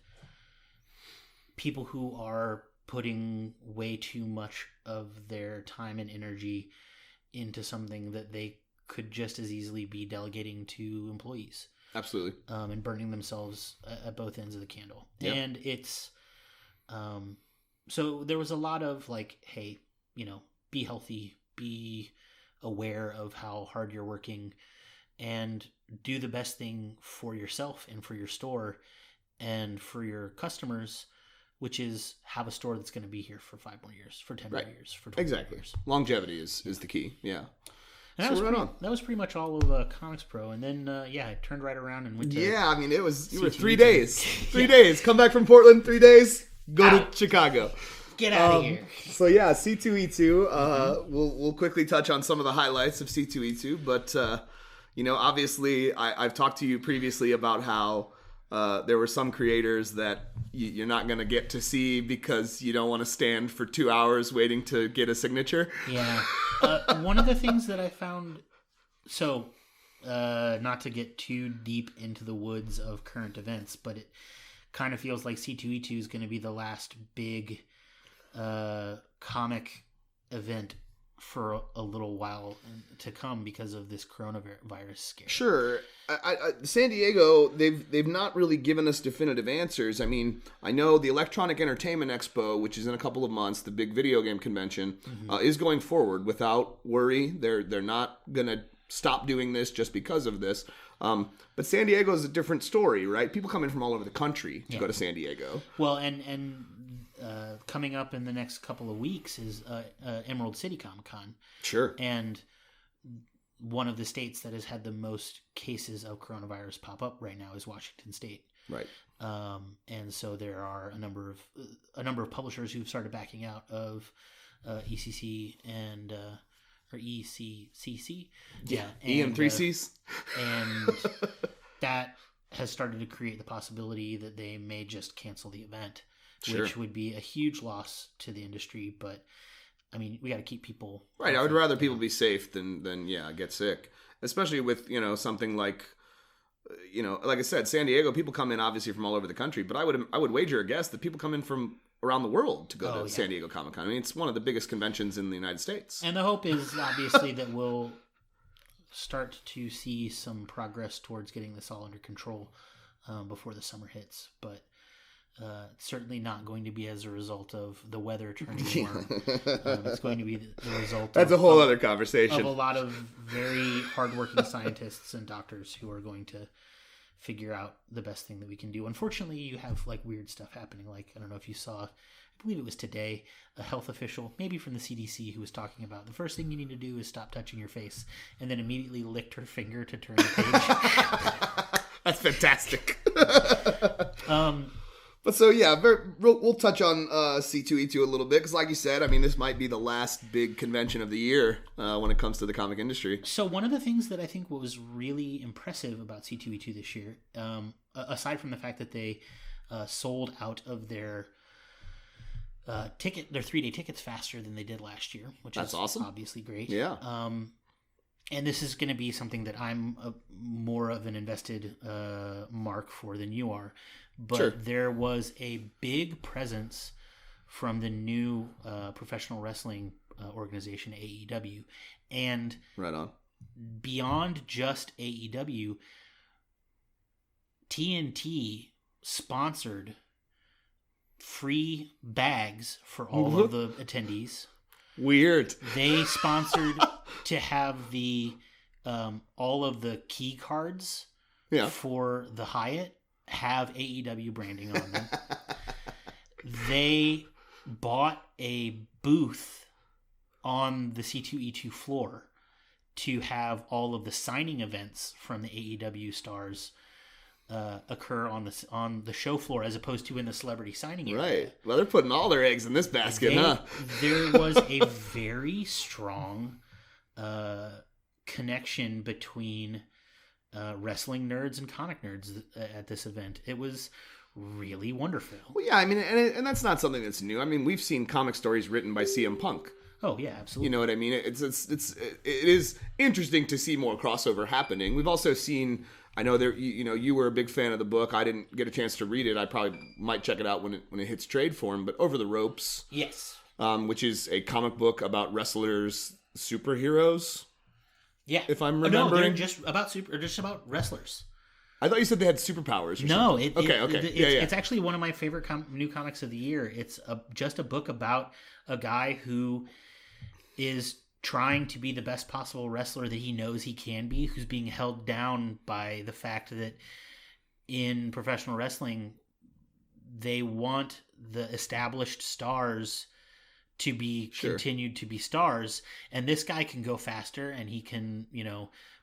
people who are putting way too much of their time and energy into something that they could just as easily be delegating to employees. Absolutely. And burning themselves at both ends of the candle. Yep. And it's so there was a lot of like, hey, be healthy, be aware of how hard you're working, and do the best thing for yourself and for your store and for your customers, which is have a store that's going to be here for 5 more years, for 10 more years, for 20 more years. Longevity is the key. Yeah. And that was pretty much all of Comics Pro, and then I turned right around and went to I mean, it was you were C2E2. 3 days. 3 days. Come back from Portland, 3 days. Go to Chicago. Get out of here. So yeah, C2E2. We'll quickly touch on some of the highlights of C2E2, but obviously I've talked to you previously about how there were some creators that you're not going to get to see because you don't want to stand for 2 hours waiting to get a signature. Yeah. One of the things that I found, not to get too deep into the woods of current events, but it kind of feels like C2E2 is going to be the last big comic event for a little while to come because of this coronavirus scare. Sure. San Diego, they've not really given us definitive answers. I mean, I know the Electronic Entertainment Expo, which is in a couple of months, the big video game convention, is going forward without worry. They're not going to stop doing this just because of this. But San Diego is a different story, right? People come in from all over the country to go to San Diego. Well, and coming up in the next couple of weeks is Emerald City Comic Con. Sure. And one of the states that has had the most cases of coronavirus pop up right now is Washington State. Right. And so there are a number of publishers who've started backing out of ECC and or ECCC. Yeah. E and 3Cs. And that has started to create the possibility that they may just cancel the event, Sure. which would be a huge loss to the industry. But I mean, we got to keep people right. I would rather people be safe than get sick, especially with something like. Like I said, San Diego, people come in obviously from all over the country, but I would wager a guess that people come in from around the world to go to San Diego Comic-Con. I mean, it's one of the biggest conventions in the United States. And the hope is obviously that we'll start to see some progress towards getting this all under control before the summer hits. But it's certainly not going to be as a result of the weather turning warm. It's going to be the result That's a whole other conversation. Of a lot of very hardworking scientists and doctors who are going to figure out the best thing that we can do. Unfortunately, you have like weird stuff happening. Like, I don't know if you saw, I believe it was today, a health official, maybe from the CDC, who was talking about the first thing you need to do is stop touching your face, and then immediately licked her finger to turn the page. That's fantastic. But so, yeah, we'll touch on C2E2 a little bit, because like you said, I mean, this might be the last big convention of the year when it comes to the comic industry. So one of the things that I think was really impressive about C2E2 this year, aside from the fact that they sold out of their their 3-day tickets faster than they did last year, which That's is awesome. Obviously great. Yeah. And this is going to be something that I'm more of an invested mark for than you are. But Sure. There was a big presence from the new professional wrestling organization, AEW. And right on. Beyond just AEW, TNT sponsored free bags for all of the attendees. Weird. They sponsored to have the all of the key cards for the Hyatt have AEW branding on them. They bought a booth on the C2E2 floor to have all of the signing events from the AEW stars occur on the show floor, as opposed to in the celebrity signing area. Right. Well, they're putting all their eggs in this basket, huh? There was a very strong connection between wrestling nerds and comic nerds at this event. It was really wonderful. Well, yeah, I mean, and that's not something that's new. I mean, we've seen comic stories written by CM Punk. Oh yeah, absolutely. You know what I mean? It is interesting to see more crossover happening. We've also seen. I know there. You were a big fan of the book. I didn't get a chance to read it. I probably might check it out when it hits trade form. But Over the Ropes, yes, which is a comic book about wrestlers, superheroes. Yeah, if I'm remembering, no, they're just about wrestlers. I thought you said they had superpowers. Or no, something. Okay. It's actually one of my favorite new comics of the year. It's just a book about a guy who is trying to be the best possible wrestler that he knows he can be, who's being held down by the fact that in professional wrestling, they want the established stars to be continued to be stars. And this guy can go faster and he can,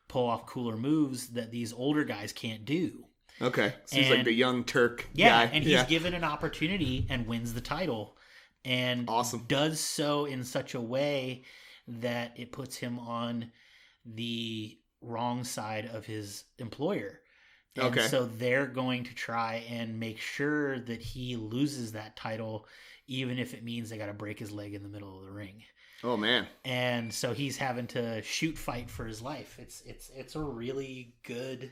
pull off cooler moves that these older guys can't do. Okay. Seems like the young Turk guy. Yeah, and he's given an opportunity and wins the title. And does so in such a way that it puts him on the wrong side of his employer. And so they're going to try and make sure that he loses that title, even if it means they got to break his leg in the middle of the ring. Oh man. And so he's having to fight for his life. It's a really good,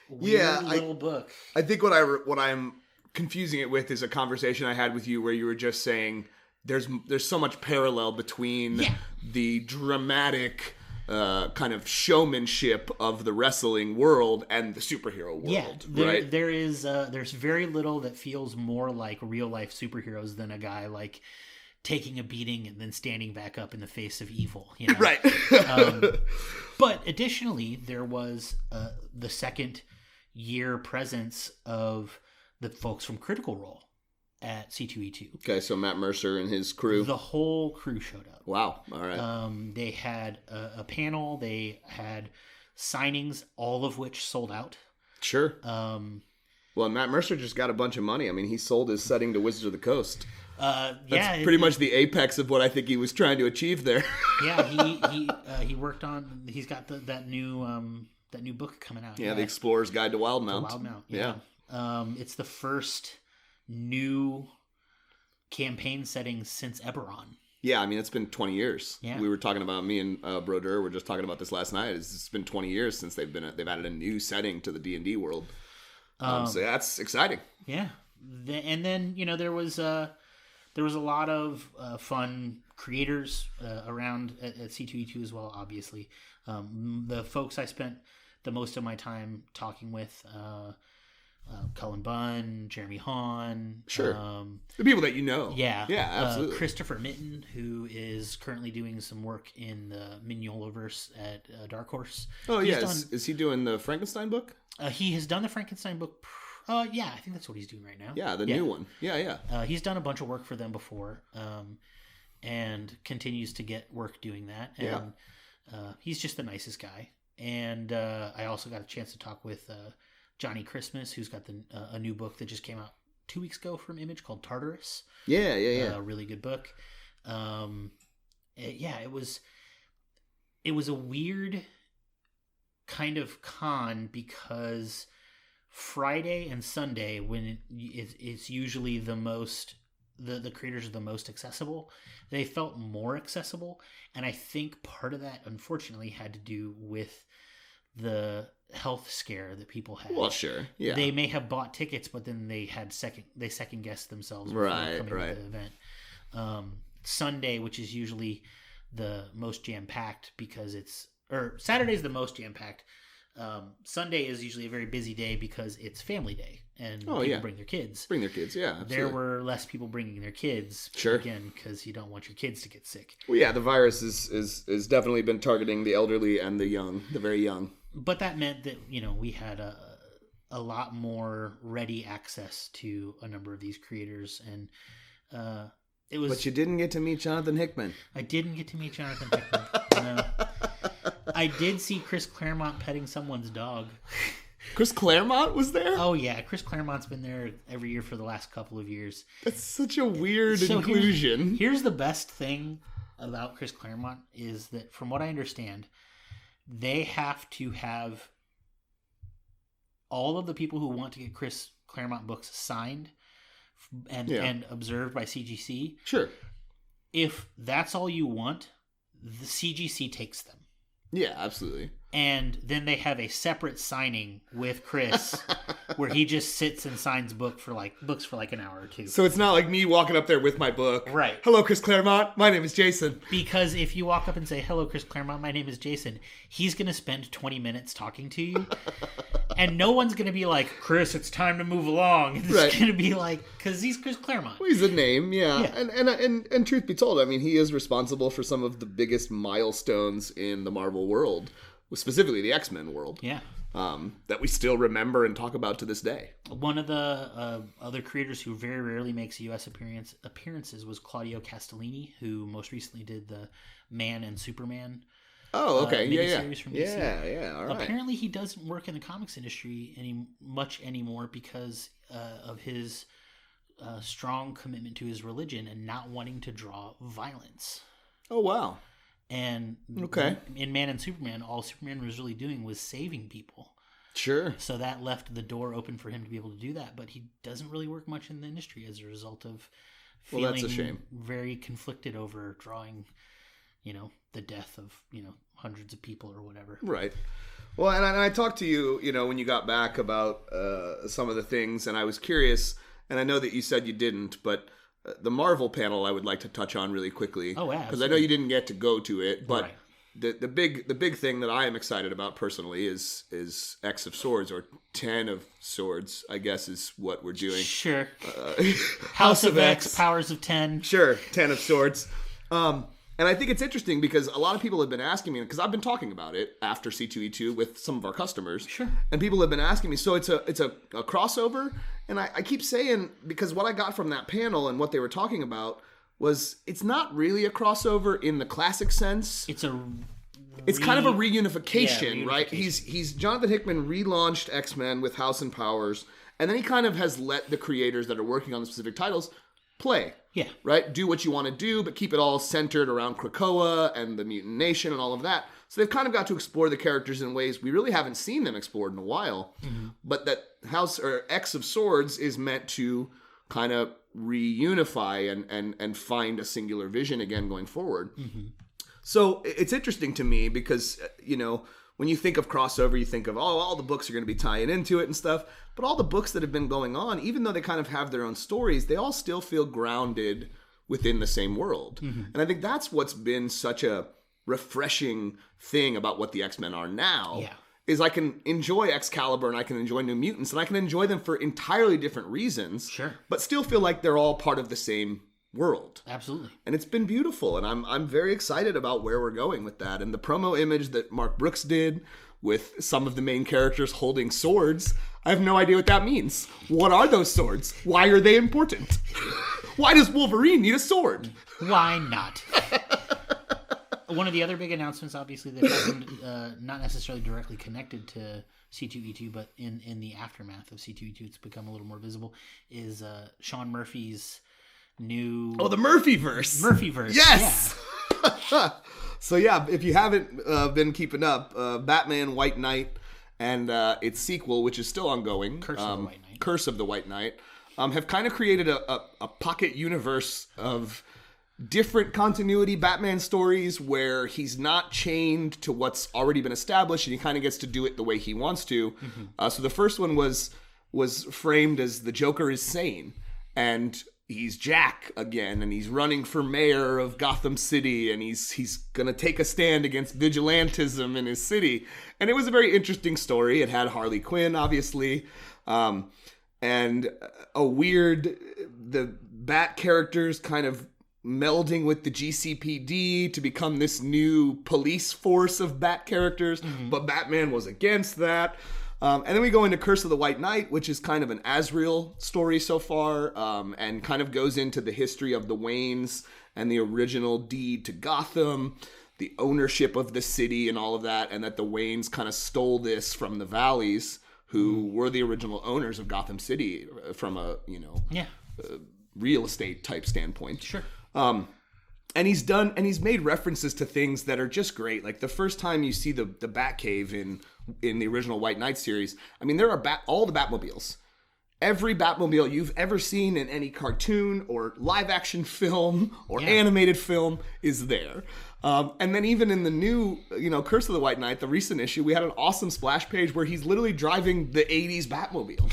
weird little book. I think what I'm confusing it with is a conversation I had with you where you were just saying there's so much parallel between the dramatic kind of showmanship of the wrestling world and the superhero world. Right? There's very little that feels more like real life superheroes than a guy like taking a beating and then standing back up in the face of evil. Right. But additionally, there was the second year presence of the folks from Critical Role at C2E2. Okay, so Matt Mercer and his crew. The whole crew showed up. Wow. All right. They had a panel. They had signings, all of which sold out. Sure. Well, Matt Mercer just got a bunch of money. I mean, he sold his setting to Wizards of the Coast. That's pretty much the apex of what I think he was trying to achieve there. Yeah, he worked on. He's got that new book coming out. Yeah, The Explorer's Guide to Wildmount. Wildmount. Yeah. It's the first new campaign setting since Eberron. Yeah, I mean, it's been 20 years. Yeah. We were talking about, me and Broder were just talking about this last night. It's been 20 years since they've added a new setting to the D&D world. So that's exciting. Yeah. And then, there was a lot of fun creators around at C2E2 as well, obviously. The folks I spent the most of my time talking with, Cullen Bunn, Jeremy Hahn. Sure. The people that you know. Yeah. Yeah, absolutely. Christopher Mitten, who is currently doing some work in the Mignolaverse at Dark Horse. Oh, yeah. Is he doing the Frankenstein book? He has done the Frankenstein book. Yeah, I think that's what he's doing right now. Yeah, the new one. Yeah. He's done a bunch of work for them before, and continues to get work doing that. And he's just the nicest guy. And I also got a chance to talk with Johnny Christmas, who's got a new book that just came out 2 weeks ago from Image called Tartarus. Yeah. A really good book. It was a weird kind of con because Friday and Sunday, when it's usually the most, the creators are the most accessible, they felt more accessible. And I think part of that, unfortunately, had to do with the health scare that people had. Well, sure. Yeah. They may have bought tickets, but then they second guessed themselves before coming to the event. Sunday, which is usually the most jam-packed Saturday's the most jam-packed. Sunday is usually a very busy day because it's family day and people bring their kids. Yeah, absolutely. There were less people bringing their kids. Sure. Again, because you don't want your kids to get sick. Well, yeah, the virus is definitely been targeting the elderly and the very young. But that meant that, we had a lot more ready access to a number of these creators, and it was. But you didn't get to meet Jonathan Hickman. I didn't get to meet Jonathan Hickman. No. I did see Chris Claremont petting someone's dog. Chris Claremont was there? Oh, yeah. Chris Claremont's been there every year for the last couple of years. That's such a weird inclusion. Here's the best thing about Chris Claremont is that, from what I understand, they have to have all of the people who want to get Chris Claremont books signed and observed by CGC. Sure. If that's all you want, the CGC takes them. Yeah, absolutely. And then they have a separate signing with Chris where he just sits and signs books for like an hour or two. So it's not like me walking up there with my book. Right. Hello, Chris Claremont. My name is Jason. Because if you walk up and say, hello, Chris Claremont, my name is Jason, he's going to spend 20 minutes talking to you. And no one's going to be like, Chris, it's time to move along. It's going to be like, because he's Chris Claremont. Well, he's a name, yeah. And truth be told, I mean, he is responsible for some of the biggest milestones in the Marvel world. Specifically the X-Men world. Yeah. That we still remember and talk about to this day. One of the other creators who very rarely makes U.S. appearances was Claudio Castellini, who most recently did the Man and Superman miniseries from DC. Yeah, all right. Apparently he doesn't work in the comics industry much anymore because of his strong commitment to his religion and not wanting to draw violence. Oh, wow. And in Man and Superman, all Superman was really doing was saving people. Sure. So that left the door open for him to be able to do that, but he doesn't really work much in the industry as a result of feeling that's a shame. Very conflicted over drawing, the death of, hundreds of people or whatever. Right. Well, and I talked to you, when you got back about some of the things, and I was curious, and I know that you said you didn't, but the Marvel panel I would like to touch on really quickly. Oh, yeah. Because I know you didn't get to go to it, but the big thing that I am excited about personally is X of Swords, or 10 of Swords, I guess is what we're doing. Sure. House of X, Powers of 10. Sure, 10 of Swords. And I think it's interesting because a lot of people have been asking me, because I've been talking about it after C2E2 with some of our customers. Sure. And people have been asking me, so it's a crossover? And I keep saying, because what I got from that panel and what they were talking about was it's not really a crossover in the classic sense. It's kind of a reunification, right? He's Jonathan Hickman relaunched X-Men with House and Powers, And then he kind of has let the creators that are working on the specific titles play. Yeah. Right? Do what you want to do, but keep it all centered around Krakoa and the Mutant Nation and all of that. So they've kind of got to explore the characters in ways we really haven't seen them explored in a while. Mm-hmm. But that House or X of Swords is meant to kind of reunify and find a singular vision again going forward. Mm-hmm. So it's interesting to me because, when you think of crossover, you think of, all the books are going to be tying into it and stuff. But all the books that have been going on, even though they kind of have their own stories, they all still feel grounded within the same world. Mm-hmm. And I think that's what's been such a refreshing thing about what the X-Men are now. Yeah. Is I can enjoy Excalibur and I can enjoy New Mutants and I can enjoy them for entirely different reasons. Sure. But still feel like they're all part of the same world. Absolutely. And it's been beautiful, and I'm very excited about where we're going with that. And the promo image that Mark Brooks did with some of the main characters holding swords, I have no idea what that means. What are those swords? Why are they important? Why does Wolverine need a sword? Why not? One of the other big announcements, obviously, that happened, not necessarily directly connected to C2E2, but in the aftermath of C2E2, it's become a little more visible, is Sean Murphy's new... Oh, the Murphyverse. Murphyverse. Yes! Yeah. So yeah, if you haven't been keeping up, Batman White Knight and its sequel, which is still ongoing, Curse of the White Knight, Curse of the White Knight, have kind of created a pocket universe of different continuity Batman stories where he's not chained to what's already been established and he kind of gets to do it the way he wants to. Mm-hmm. So the first one was framed as the Joker is sane and he's Jack again, and he's running for mayor of Gotham City, and he's going to take a stand against vigilantism in his city. And it was a very interesting story. It had Harley Quinn, obviously, and the Bat characters kind of melding with the GCPD to become this new police force of Bat characters, but Batman was against that. And then we go into Curse of the White Knight, which is kind of an Azrael story so far, and kind of goes into the history of the Waynes and the original deed to Gotham, the ownership of the city and all of that, and that the Waynes kind of stole this from the Valleys, who were the original owners of Gotham City from a real estate type standpoint. Sure. And he's made references to things that are just great. Like the first time you see the Batcave in the original White Knight series, I mean, there are all the Batmobiles. Every Batmobile you've ever seen in any cartoon or live action film or animated film is there. And then even in the new, Curse of the White Knight, the recent issue, we had an awesome splash page where he's literally driving the 80s Batmobile.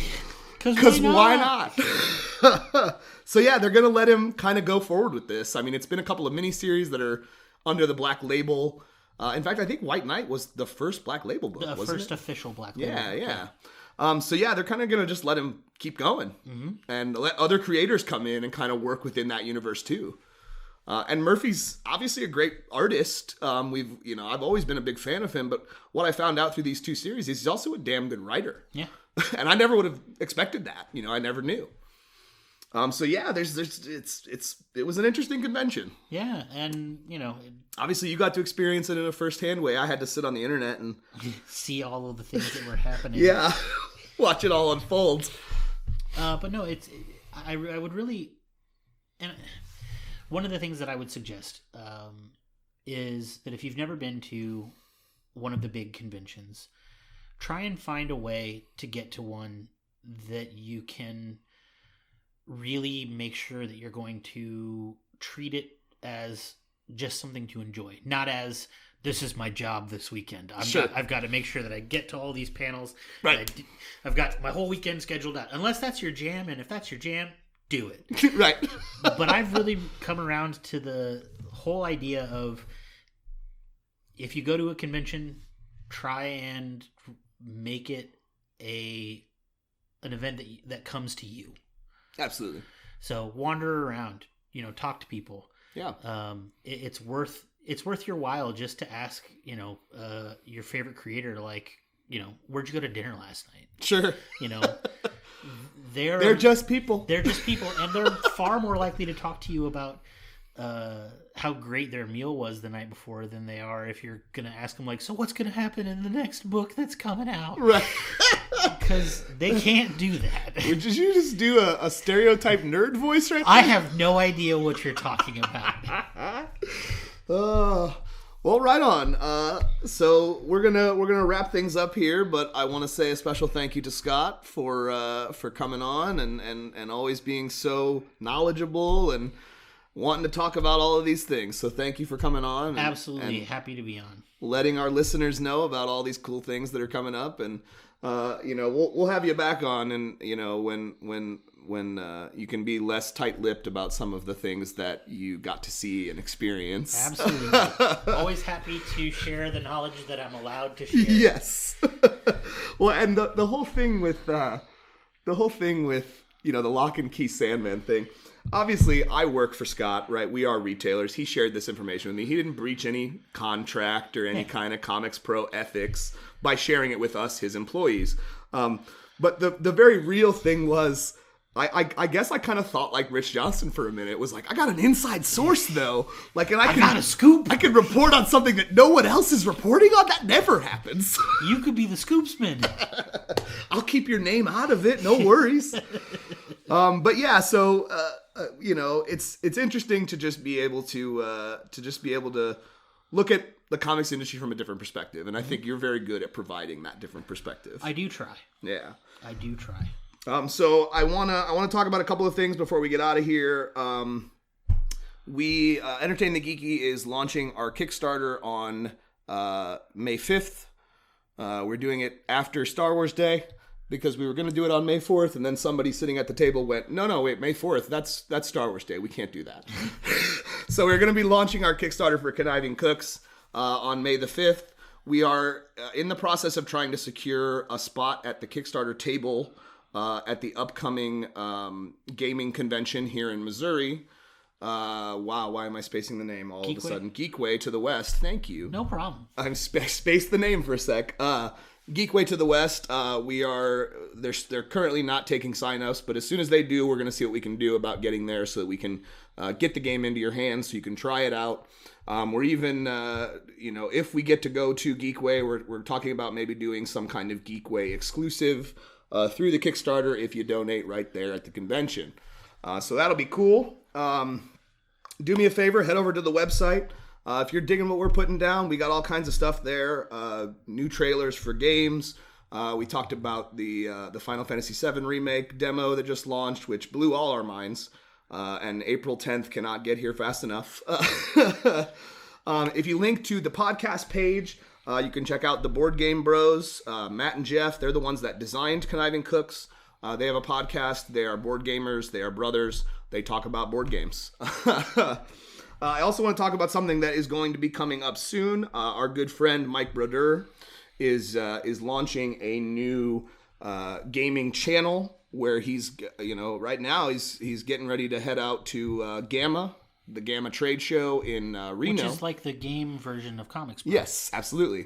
Because why not? So yeah, they're going to let him kind of go forward with this. I mean, it's been a couple of miniseries that are under the Black Label. In fact, I think White Knight was the first Black Label book, wasn't it? The first official Black Label book. Yeah. So yeah, they're kind of going to just let him keep going and let other creators come in and kind of work within that universe too. And Murphy's obviously a great artist. I've always been a big fan of him, but what I found out through these two series is he's also a damn good writer. Yeah. And I never would have expected that. I never knew. So yeah, it was an interesting convention. Yeah, and obviously you got to experience it in a first-hand way. I had to sit on the internet and see all of the things that were happening. Yeah, watch it all unfold. But no, I would really, and one of the things that I would suggest is that if you've never been to one of the big conventions, try and find a way to get to one that you can really make sure that you're going to treat it as just something to enjoy, not as this is my job this weekend. I've got to make sure that I get to all these panels. Right. I've got my whole weekend scheduled out. Unless that's your jam, and if that's your jam, do it. Right. But I've really come around to the whole idea of if you go to a convention, try and make it an event that comes to you. Absolutely. So wander around, talk to people. Yeah. It's worth your while just to ask, your favorite creator, like, where'd you go to dinner last night? Sure. They're just people. They're just people, and they're far more likely to talk to you about how great their meal was the night before than they are if you're going to ask them, like, so what's going to happen in the next book that's coming out? Right. Because they can't do that. Did you just do a stereotype nerd voice right there? I have no idea what you're talking about. Well, right on. So we're gonna wrap things up here, but I want to say a special thank you to Scott for coming on and always being so knowledgeable and wanting to talk about all of these things. So thank you for coming on. Absolutely happy to be on. Letting our listeners know about all these cool things that are coming up, and we'll have you back on, and when you can be less tight-lipped about some of the things that you got to see and experience. Absolutely. Always happy to share the knowledge that I'm allowed to share. Yes. Well, and the whole thing with the lock and key Sandman thing. Obviously, I work for Scott, right? We are retailers. He shared this information with me. He didn't breach any contract or any kind of ComicsPro ethics by sharing it with us, his employees. But the very real thing was, I guess I kind of thought like Rich Johnston for a minute. It was like, I got an inside source though. Like, and I got a scoop. I could report on something that no one else is reporting on. That never happens. You could be the scoopsman. I'll keep your name out of it. No worries. But yeah, so it's interesting to just be able to look at the comics industry from a different perspective, and I think you're very good at providing that different perspective. I do try. Yeah, I do try. So I wanna talk about a couple of things before we get out of here. We Entertain the Geeky is launching our Kickstarter on May 5th. We're doing it after Star Wars Day, because we were going to do it on May 4th, and then somebody sitting at the table went, no, wait, May 4th, that's Star Wars Day. We can't do that. So we're going to be launching our Kickstarter for Conniving Cooks on May the 5th. We are in the process of trying to secure a spot at the Kickstarter table at the upcoming gaming convention here in Missouri. Wow, why am I spacing the name all of a sudden? Geekway to the West. Thank you. No problem. I'm spaced the name for a sec. Geekway to the West, they're currently not taking sign-ups, but as soon as they do, we're going to see what we can do about getting there so that we can get the game into your hands so you can try it out. We're even, if we get to go to Geekway, we're talking about maybe doing some kind of Geekway exclusive through the Kickstarter if you donate right there at the convention. So that'll be cool. Do me a favor, head over to the website. If you're digging what we're putting down, we got all kinds of stuff there. New trailers for games. We talked about the Final Fantasy VII Remake demo that just launched, which blew all our minds. And April 10th cannot get here fast enough. If you link to the podcast page, you can check out the Board Game Bros. Matt and Jeff, they're the ones that designed Conniving Cooks. They have a podcast. They are board gamers. They are brothers. They talk about board games. I also want to talk about something that is going to be coming up soon. Our good friend Mike Brodeur is launching a new gaming channel where he's right now he's getting ready to head out to Gamma, the Gamma trade show in Reno, which is like the game version of ComicsPro. Yes, absolutely.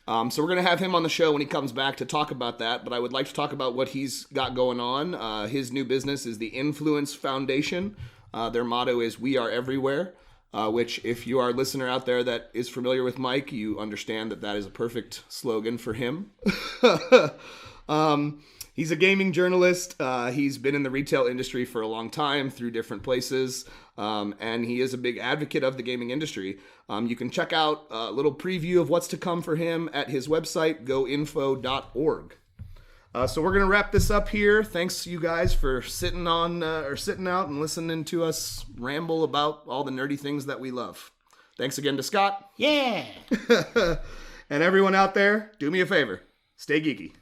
So we're going to have him on the show when he comes back to talk about that, but I would like to talk about what he's got going on. His new business is the Influence Foundation. Their motto is "We Are Everywhere," which, if you are a listener out there that is familiar with Mike, you understand that is a perfect slogan for him. He's a gaming journalist. He's been in the retail industry for a long time through different places, and he is a big advocate of the gaming industry. You can check out a little preview of what's to come for him at his website, goinfo.org. So we're going to wrap this up here. Thanks, you guys, for sitting out and listening to us ramble about all the nerdy things that we love. Thanks again to Scott. Yeah. And everyone out there, do me a favor. Stay geeky.